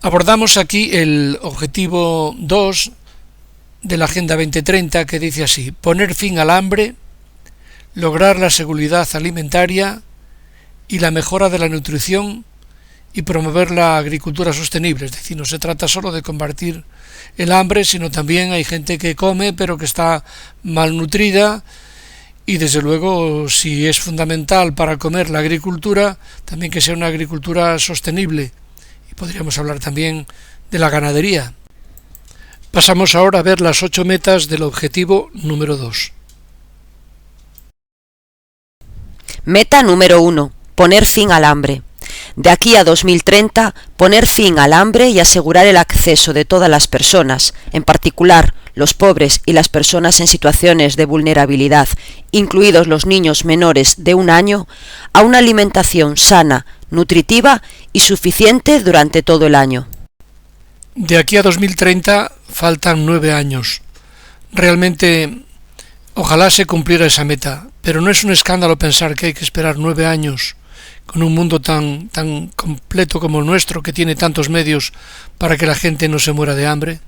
Abordamos aquí el objetivo 2 de la Agenda 2030, que dice así: poner fin al hambre, lograr la seguridad alimentaria y la mejora de la nutrición y promover la agricultura sostenible. Es decir, no se trata solo de combatir el hambre, sino también hay gente que come pero que está malnutrida, y desde luego, si es fundamental para comer la agricultura, también que sea una agricultura sostenible. Y podríamos hablar también de la ganadería. Pasamos ahora a ver las 8 metas del objetivo número 2. Meta número 1. Poner fin al hambre. De aquí a 2030, poner fin al hambre y asegurar el acceso de todas las personas, en particular los pobres y las personas en situaciones de vulnerabilidad, incluidos los niños menores de 1 año, a una alimentación sana, nutritiva y suficiente durante todo el año. De aquí a 2030 faltan 9 años. Realmente, ojalá se cumpliera esa meta, pero no es un escándalo pensar que hay que esperar 9 años con un mundo tan completo como el nuestro, que tiene tantos medios para que la gente no se muera de hambre.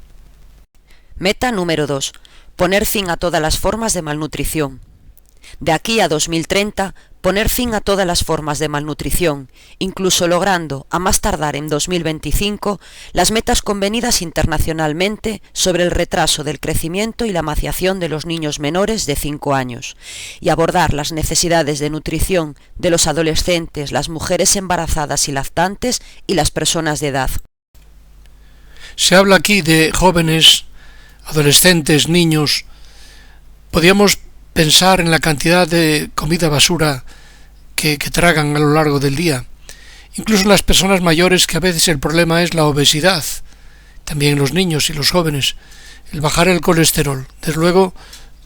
Meta número 2. Poner fin a todas las formas de malnutrición. De aquí a 2030, poner fin a todas las formas de malnutrición, incluso logrando, a más tardar en 2025, las metas convenidas internacionalmente sobre el retraso del crecimiento y la emancipación de los niños menores de 5 años, y abordar las necesidades de nutrición de los adolescentes, las mujeres embarazadas y lactantes y las personas de edad. Se habla aquí de jóvenes, adolescentes, niños. Podríamos pensar en la cantidad de comida basura que tragan a lo largo del día. Incluso las personas mayores, que a veces el problema es la obesidad. También los niños y los jóvenes. El bajar el colesterol. Desde luego,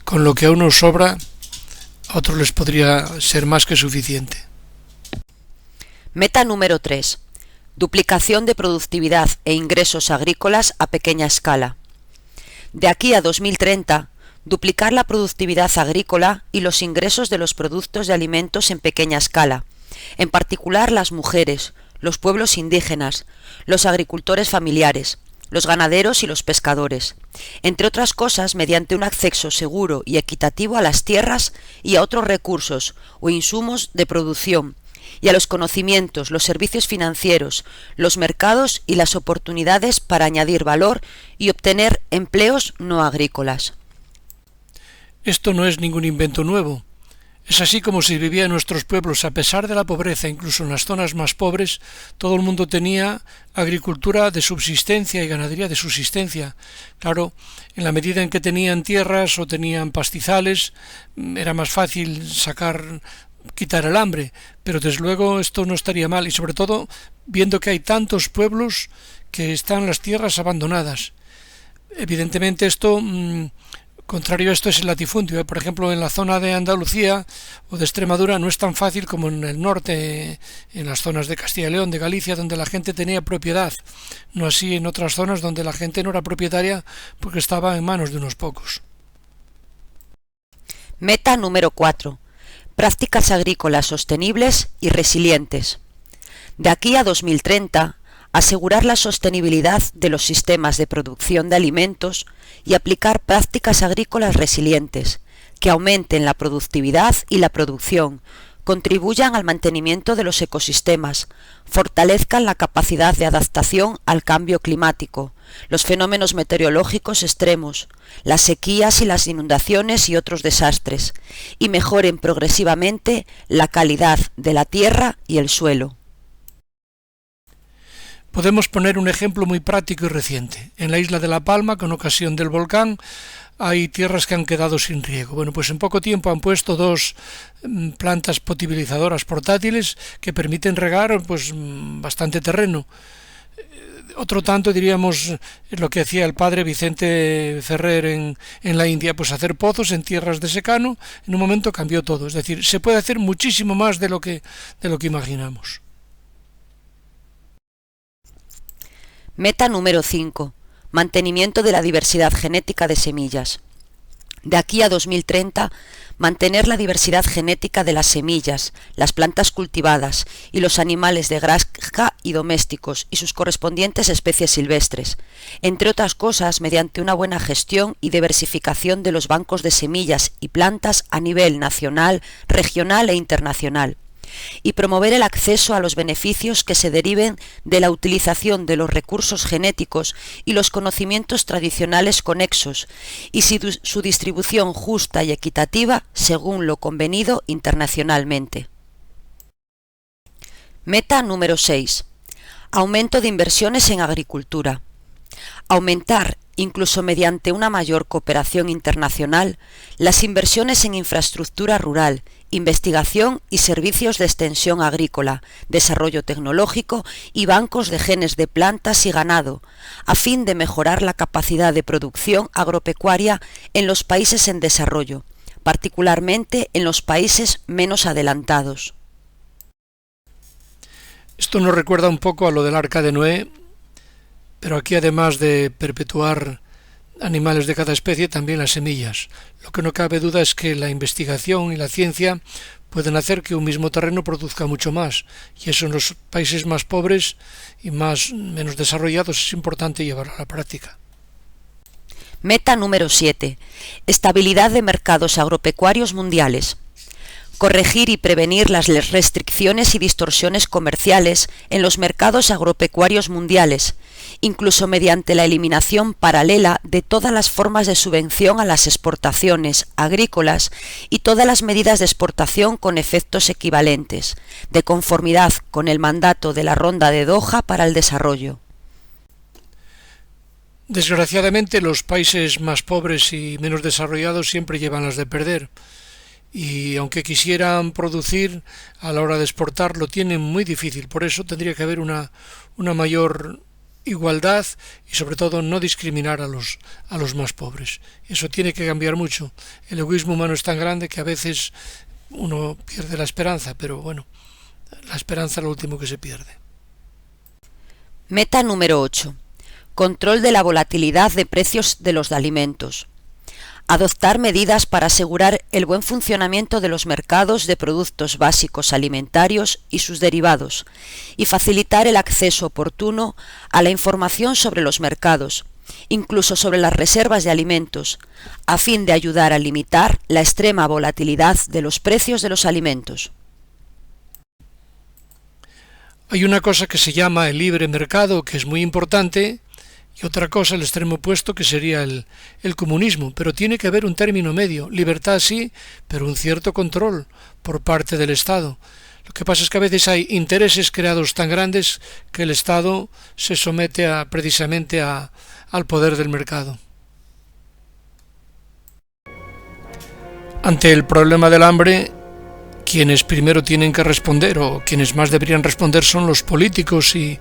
con lo que a uno sobra, a otros les podría ser más que suficiente. Meta número 3. Duplicación de productividad e ingresos agrícolas a pequeña escala. De aquí a 2030, duplicar la productividad agrícola y los ingresos de los productos de alimentos en pequeña escala, en particular las mujeres, los pueblos indígenas, los agricultores familiares, los ganaderos y los pescadores, entre otras cosas mediante un acceso seguro y equitativo a las tierras y a otros recursos o insumos de producción, y a los conocimientos, los servicios financieros, los mercados y las oportunidades para añadir valor y obtener empleos no agrícolas. Esto no es ningún invento nuevo. Es así como se vivía en nuestros pueblos. A pesar de la pobreza, incluso en las zonas más pobres, todo el mundo tenía agricultura de subsistencia y ganadería de subsistencia. Claro, en la medida en que tenían tierras o tenían pastizales, era más fácil quitar el hambre, pero desde luego esto no estaría mal, y sobre todo viendo que hay tantos pueblos que están las tierras abandonadas. Evidentemente contrario a esto es el latifundio. Por ejemplo, en la zona de Andalucía o de Extremadura no es tan fácil como en el norte, en las zonas de Castilla y León, de Galicia, donde la gente tenía propiedad, no así en otras zonas donde la gente no era propietaria porque estaba en manos de unos pocos. Meta número 4. Prácticas agrícolas sostenibles y resilientes. De aquí a 2030, asegurar la sostenibilidad de los sistemas de producción de alimentos y aplicar prácticas agrícolas resilientes, que aumenten la productividad y la producción, contribuyan al mantenimiento de los ecosistemas, fortalezcan la capacidad de adaptación al cambio climático, los fenómenos meteorológicos extremos, las sequías y las inundaciones y otros desastres, y mejoren progresivamente la calidad de la tierra y el suelo. Podemos poner un ejemplo muy práctico y reciente. En la isla de La Palma, con ocasión del volcán, hay tierras que han quedado sin riego. Bueno, pues en poco tiempo han puesto 2 plantas potabilizadoras portátiles que permiten regar bastante terreno. Otro tanto, diríamos, lo que hacía el padre Vicente Ferrer en la India, pues hacer pozos en tierras de secano. En un momento cambió todo. Es decir, se puede hacer muchísimo más de lo que imaginamos. Meta número 5. Mantenimiento de la diversidad genética de semillas. De aquí a 2030, mantener la diversidad genética de las semillas, las plantas cultivadas y los animales de granja y domésticos y sus correspondientes especies silvestres, entre otras cosas mediante una buena gestión y diversificación de los bancos de semillas y plantas a nivel nacional, regional e internacional, y promover el acceso a los beneficios que se deriven de la utilización de los recursos genéticos y los conocimientos tradicionales conexos, y su distribución justa y equitativa según lo convenido internacionalmente. Meta número 6. Aumento de inversiones en agricultura. Aumentar, incluso mediante una mayor cooperación internacional, las inversiones en infraestructura rural, investigación y servicios de extensión agrícola, desarrollo tecnológico y bancos de genes de plantas y ganado, a fin de mejorar la capacidad de producción agropecuaria en los países en desarrollo, particularmente en los países menos adelantados. Esto nos recuerda un poco a lo del Arca de Noé, pero aquí además de perpetuar animales de cada especie, también las semillas. Lo que no cabe duda es que la investigación y la ciencia pueden hacer que un mismo terreno produzca mucho más, y eso en los países más pobres y menos desarrollados es importante llevarlo a la práctica. Meta número 7. Estabilidad de mercados agropecuarios mundiales. Corregir y prevenir las restricciones y distorsiones comerciales en los mercados agropecuarios mundiales, incluso mediante la eliminación paralela de todas las formas de subvención a las exportaciones agrícolas y todas las medidas de exportación con efectos equivalentes, de conformidad con el mandato de la Ronda de Doha para el desarrollo. Desgraciadamente, los países más pobres y menos desarrollados siempre llevan las de perder. Y aunque quisieran producir, a la hora de exportar lo tienen muy difícil. Por eso tendría que haber una mayor igualdad y sobre todo no discriminar a los más pobres. Eso tiene que cambiar mucho. El egoísmo humano es tan grande que a veces uno pierde la esperanza, pero bueno, la esperanza es lo último que se pierde. Meta número 8. Control de la volatilidad de precios de los alimentos. Adoptar medidas para asegurar el buen funcionamiento de los mercados de productos básicos alimentarios y sus derivados, y facilitar el acceso oportuno a la información sobre los mercados, incluso sobre las reservas de alimentos, a fin de ayudar a limitar la extrema volatilidad de los precios de los alimentos. Hay una cosa que se llama el libre mercado, que es muy importante, y otra cosa, el extremo opuesto, que sería el comunismo. Pero tiene que haber un término medio. Libertad sí, pero un cierto control por parte del Estado. Lo que pasa es que a veces hay intereses creados tan grandes que el Estado se somete precisamente al poder del mercado. Ante el problema del hambre, quienes primero tienen que responder, o quienes más deberían responder, son los políticos y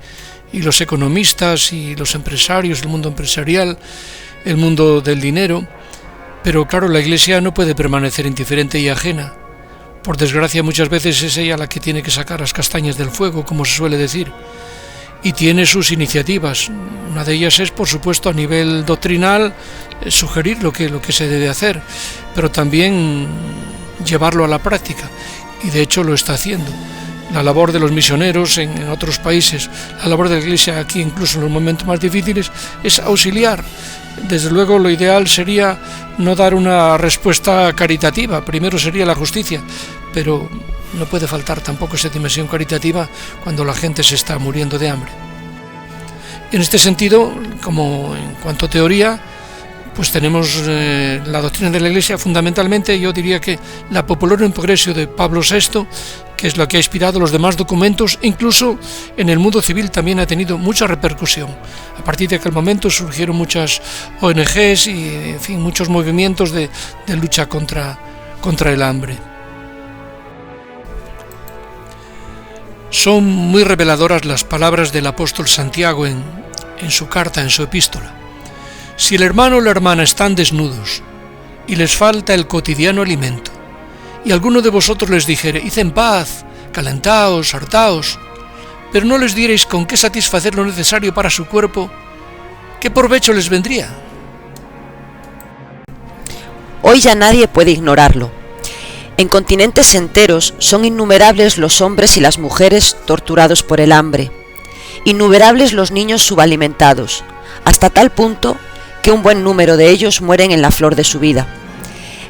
los economistas y los empresarios, el mundo empresarial, el mundo del dinero. Pero claro, la Iglesia no puede permanecer indiferente y ajena. Por desgracia, muchas veces es ella la que tiene que sacar las castañas del fuego, como se suele decir, y tiene sus iniciativas. Una de ellas es, por supuesto, a nivel doctrinal, sugerir lo que se debe hacer, pero también llevarlo a la práctica, y de hecho lo está haciendo. La labor de los misioneros en otros países, la labor de la Iglesia aquí, incluso en los momentos más difíciles, es auxiliar. Desde luego lo ideal sería no dar una respuesta caritativa, primero sería la justicia, pero no puede faltar tampoco esa dimensión caritativa cuando la gente se está muriendo de hambre. En este sentido, como en cuanto a teoría, pues tenemos la doctrina de la Iglesia. Fundamentalmente yo diría que la Populorum Progressio de Pablo VI, que es lo que ha inspirado los demás documentos, incluso en el mundo civil también ha tenido mucha repercusión. A partir de aquel momento surgieron muchas ONGs y, en fin, muchos movimientos de lucha contra el hambre. Son muy reveladoras las palabras del apóstol Santiago en su carta, en su epístola. Si el hermano o la hermana están desnudos y les falta el cotidiano alimento, y alguno de vosotros les dijere, id en paz, calentaos, hartaos, pero no les diereis con qué satisfacer lo necesario para su cuerpo, ¿qué provecho les vendría? Hoy ya nadie puede ignorarlo. En continentes enteros son innumerables los hombres y las mujeres torturados por el hambre, innumerables los niños subalimentados, hasta tal punto que un buen número de ellos mueren en la flor de su vida.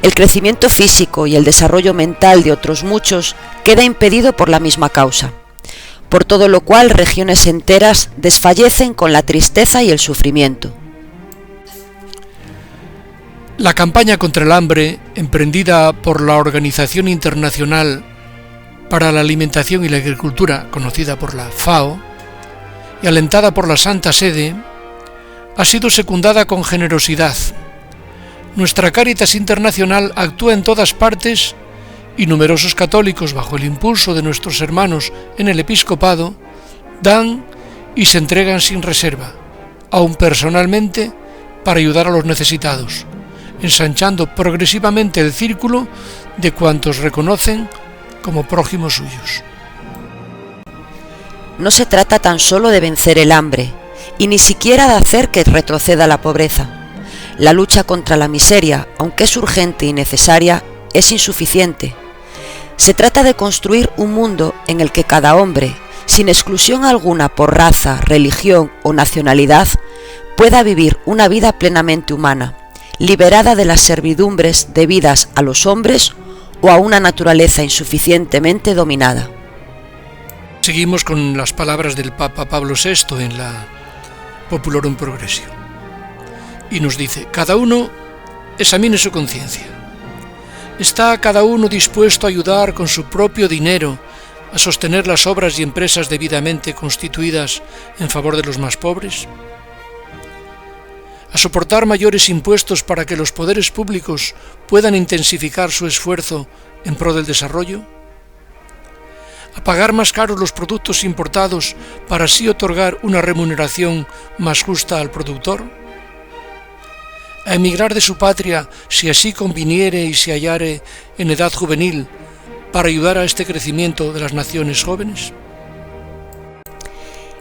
El crecimiento físico y el desarrollo mental de otros muchos queda impedido por la misma causa, por todo lo cual regiones enteras desfallecen con la tristeza y el sufrimiento. La campaña contra el hambre, emprendida por la Organización Internacional para la Alimentación y la Agricultura, conocida por la FAO, y alentada por la Santa Sede, ha sido secundada con generosidad. Nuestra Cáritas Internacional actúa en todas partes y numerosos católicos, bajo el impulso de nuestros hermanos en el episcopado, dan y se entregan sin reserva, aun personalmente, para ayudar a los necesitados, ensanchando progresivamente el círculo de cuantos reconocen como prójimos suyos. No se trata tan solo de vencer el hambre, y ni siquiera de hacer que retroceda la pobreza. La lucha contra la miseria, aunque es urgente y necesaria, es insuficiente. Se trata de construir un mundo en el que cada hombre, sin exclusión alguna por raza, religión o nacionalidad, pueda vivir una vida plenamente humana, liberada de las servidumbres debidas a los hombres o a una naturaleza insuficientemente dominada. Seguimos con las palabras del Papa Pablo VI en la Populorum Progressio. Y nos dice: cada uno examine su conciencia. ¿Está cada uno dispuesto a ayudar con su propio dinero a sostener las obras y empresas debidamente constituidas en favor de los más pobres? ¿A soportar mayores impuestos para que los poderes públicos puedan intensificar su esfuerzo en pro del desarrollo? ¿A pagar más caros los productos importados para así otorgar una remuneración más justa al productor? ¿A emigrar de su patria si así conviniere y se hallare en edad juvenil para ayudar a este crecimiento de las naciones jóvenes?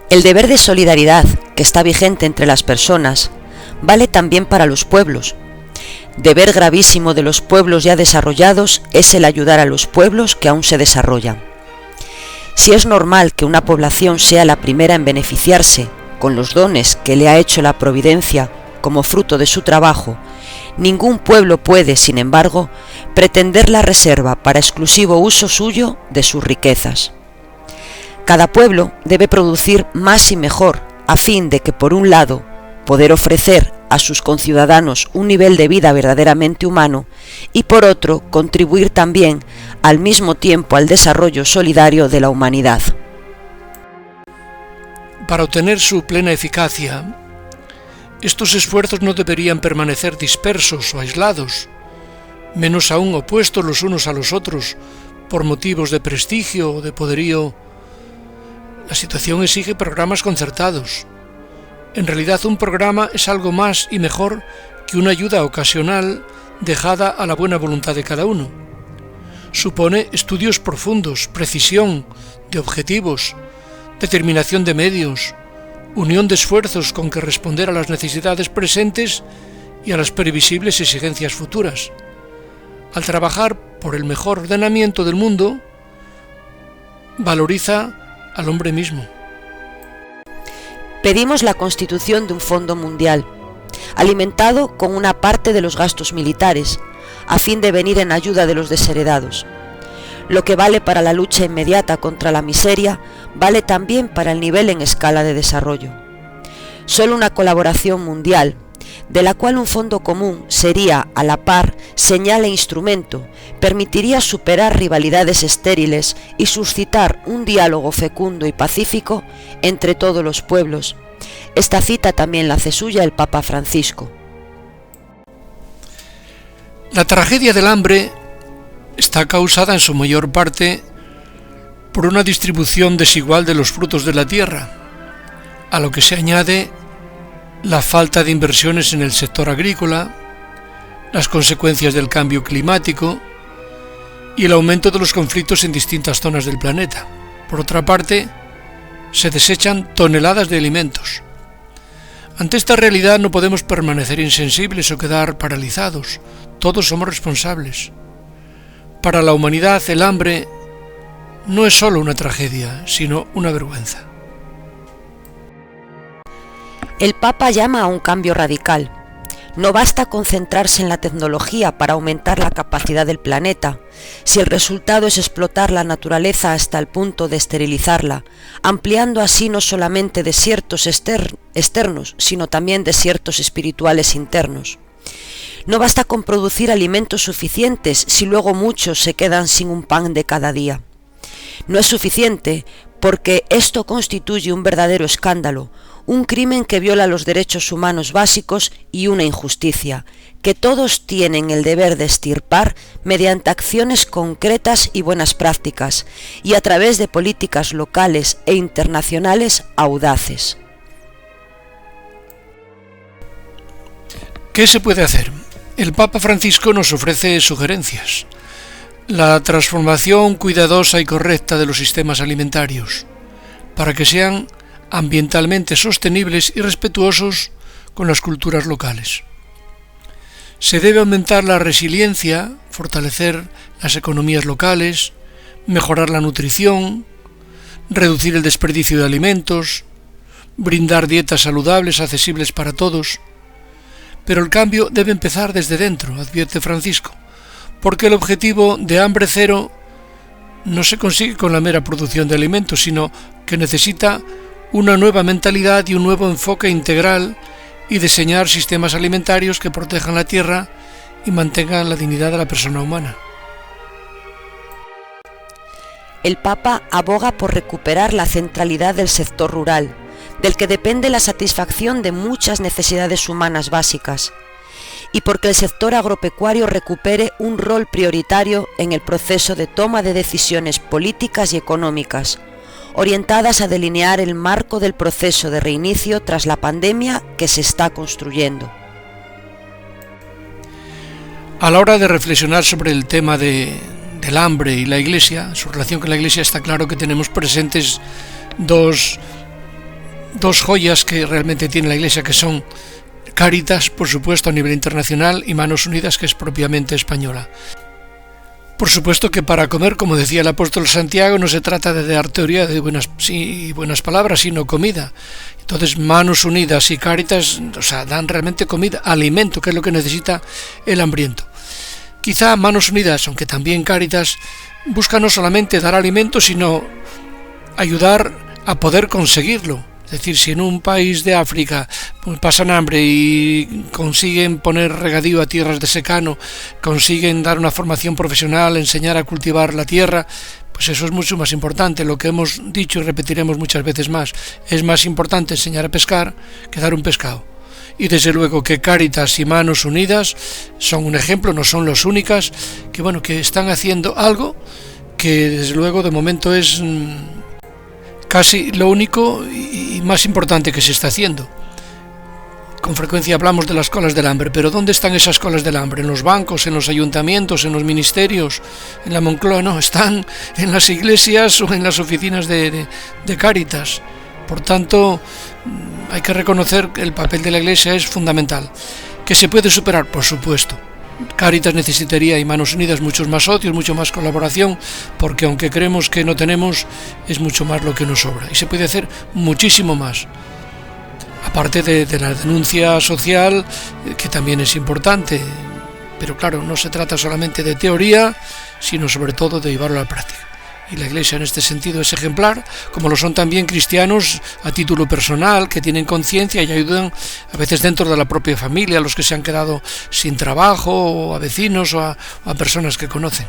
El deber de solidaridad que está vigente entre las personas vale también para los pueblos. Deber gravísimo de los pueblos ya desarrollados es el ayudar a los pueblos que aún se desarrollan. Si es normal que una población sea la primera en beneficiarse con los dones que le ha hecho la providencia como fruto de su trabajo, ningún pueblo puede, sin embargo, pretender la reserva para exclusivo uso suyo de sus riquezas. Cada pueblo debe producir más y mejor, a fin de que, por un lado, poder ofrecer a sus conciudadanos un nivel de vida verdaderamente humano y, por otro, contribuir también al mismo tiempo al desarrollo solidario de la humanidad. Para obtener su plena eficacia, estos esfuerzos no deberían permanecer dispersos o aislados, menos aún opuestos los unos a los otros por motivos de prestigio o de poderío. La situación exige programas concertados. En realidad, un programa es algo más y mejor que una ayuda ocasional dejada a la buena voluntad de cada uno. Supone estudios profundos, precisión de objetivos, determinación de medios, unión de esfuerzos con que responder a las necesidades presentes y a las previsibles exigencias futuras. Al trabajar por el mejor ordenamiento del mundo, valoriza al hombre mismo. Pedimos la constitución de un fondo mundial, alimentado con una parte de los gastos militares, a fin de venir en ayuda de los desheredados. Lo que vale para la lucha inmediata contra la miseria, vale también para el nivel en escala de desarrollo. Solo una colaboración mundial, de la cual un fondo común sería, a la par, señal e instrumento, permitiría superar rivalidades estériles y suscitar un diálogo fecundo y pacífico entre todos los pueblos. Esta cita también la hace suya el Papa Francisco. La tragedia del hambre está causada en su mayor parte por una distribución desigual de los frutos de la tierra, a lo que se añade la falta de inversiones en el sector agrícola, las consecuencias del cambio climático y el aumento de los conflictos en distintas zonas del planeta. Por otra parte, se desechan toneladas de alimentos. Ante esta realidad no podemos permanecer insensibles o quedar paralizados. Todos somos responsables. Para la humanidad el hambre no es solo una tragedia, sino una vergüenza. El Papa llama a un cambio radical. No basta concentrarse en la tecnología para aumentar la capacidad del planeta, si el resultado es explotar la naturaleza hasta el punto de esterilizarla, ampliando así no solamente desiertos externos, sino también desiertos espirituales internos. No basta con producir alimentos suficientes si luego muchos se quedan sin un pan de cada día. No es suficiente porque esto constituye un verdadero escándalo, un crimen que viola los derechos humanos básicos y una injusticia, que todos tienen el deber de extirpar mediante acciones concretas y buenas prácticas, y a través de políticas locales e internacionales audaces. ¿Qué se puede hacer? El Papa Francisco nos ofrece sugerencias. La transformación cuidadosa y correcta de los sistemas alimentarios, para que sean ambientalmente sostenibles y respetuosos con las culturas locales. Se debe aumentar la resiliencia, fortalecer las economías locales, mejorar la nutrición, reducir el desperdicio de alimentos, brindar dietas saludables accesibles para todos. Pero el cambio debe empezar desde dentro, advierte Francisco, porque el objetivo de hambre cero no se consigue con la mera producción de alimentos, sino que necesita una nueva mentalidad y un nuevo enfoque integral y diseñar sistemas alimentarios que protejan la tierra y mantengan la dignidad de la persona humana. El Papa aboga por recuperar la centralidad del sector rural, del que depende la satisfacción de muchas necesidades humanas básicas, y porque el sector agropecuario recupere un rol prioritario en el proceso de toma de decisiones políticas y económicas, orientadas a delinear el marco del proceso de reinicio tras la pandemia que se está construyendo. A la hora de reflexionar sobre el tema del hambre y la Iglesia, su relación con la Iglesia, está claro que tenemos presentes dos joyas que realmente tiene la Iglesia, que son Cáritas, por supuesto, a nivel internacional, y Manos Unidas, que es propiamente española. Por supuesto que para comer, como decía el apóstol Santiago, no se trata de dar teoría de buenas palabras, sino comida. Entonces, Manos Unidas y Cáritas, dan realmente comida, alimento, que es lo que necesita el hambriento. Quizá Manos Unidas, aunque también Cáritas, busca no solamente dar alimento, sino ayudar a poder conseguirlo. Es decir, si en un país de África pasan hambre y consiguen poner regadío a tierras de secano, consiguen dar una formación profesional, enseñar a cultivar la tierra, pues eso es mucho más importante. Lo que hemos dicho y repetiremos muchas veces más, es más importante enseñar a pescar que dar un pescado. Y desde luego que Cáritas y Manos Unidas son un ejemplo, no son las únicas, que están haciendo algo que desde luego de momento es casi lo único y más importante que se está haciendo. Con frecuencia hablamos de las colas del hambre, pero ¿dónde están esas colas del hambre? ¿En los bancos, en los ayuntamientos, en los ministerios, en la Moncloa? No, están en las iglesias o en las oficinas de Cáritas. Por tanto, hay que reconocer que el papel de la Iglesia es fundamental. ¿Que se puede superar? Por supuesto. Cáritas necesitaría, y Manos Unidas, muchos más socios, mucho más colaboración, porque aunque creemos que no tenemos, es mucho más lo que nos sobra. Y se puede hacer muchísimo más. Aparte de la denuncia social, que también es importante. Pero claro, no se trata solamente de teoría, sino sobre todo de llevarlo a la práctica. Y la Iglesia en este sentido es ejemplar, como lo son también cristianos a título personal, que tienen conciencia y ayudan a veces dentro de la propia familia, a los que se han quedado sin trabajo, o a vecinos o a personas que conocen.